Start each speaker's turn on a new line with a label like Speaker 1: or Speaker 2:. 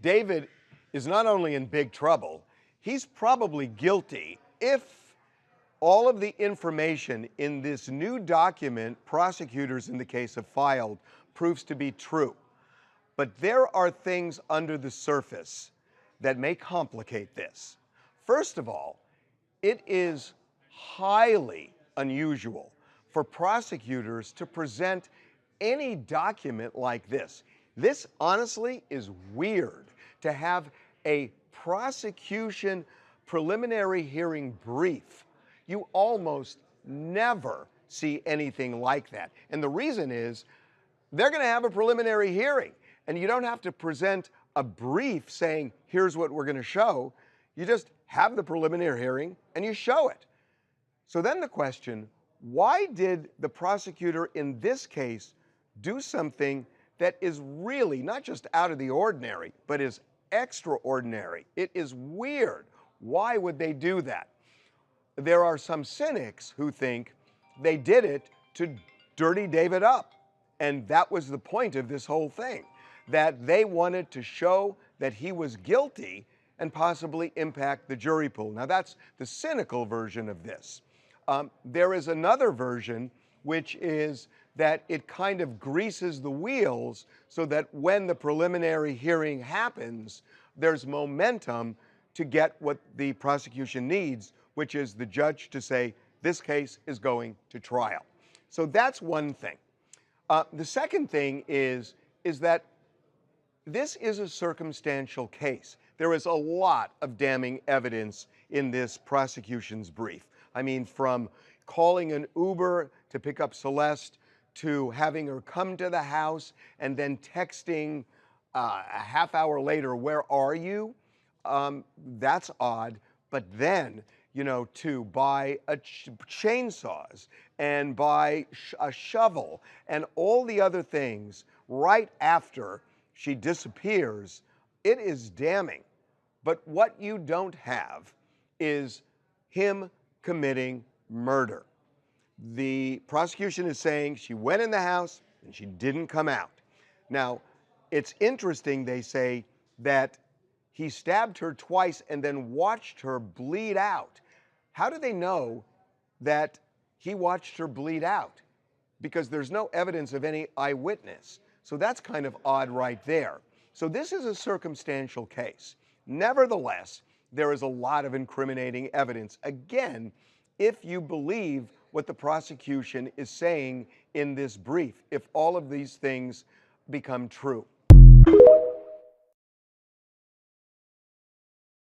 Speaker 1: David is not only in big trouble, he's probably guilty if all of the information in this new document prosecutors in the case have filed proves to be true. But there are things under the surface that may complicate this. First of all, it is highly unusual for prosecutors to present any document like this. This honestly is weird to have a prosecution preliminary hearing brief. You almost never see anything like that. And the reason is they're going to have a preliminary hearing, and you don't have to present a brief saying, here's what we're going to show. You just have the preliminary hearing and you show it. So then the question, why did the prosecutor in this case do something that is really not just out of the ordinary, but is extraordinary? It is weird. Why would they do that? There are some cynics who think they did it to dirty David up. And that was the point of this whole thing, that they wanted to show that he was guilty and possibly impact the jury pool. Now, that's the cynical version of this. There is another version, which is that it kind of greases the wheels so that when the preliminary hearing happens, there's momentum to get what the prosecution needs, which is the judge to say, this case is going to trial. So that's one thing. The second thing is that this is a circumstantial case. There is a lot of damning evidence in this prosecution's brief. I mean, from calling an Uber to pick up Celeste to having her come to the house and then texting a half hour later, where are you? That's odd. But then, to buy chainsaws and buy a shovel and all the other things right after she disappears, it is damning. But what you don't have is him committing murder. The prosecution is saying she went in the house and she didn't come out. Now, it's interesting, they say, that he stabbed her twice and then watched her bleed out. How do they know that he watched her bleed out? Because there's no evidence of any eyewitness. So that's kind of odd right there. So this is a circumstantial case. Nevertheless, there is a lot of incriminating evidence. Again, if you believe what the prosecution is saying in this brief, if all of these things become true.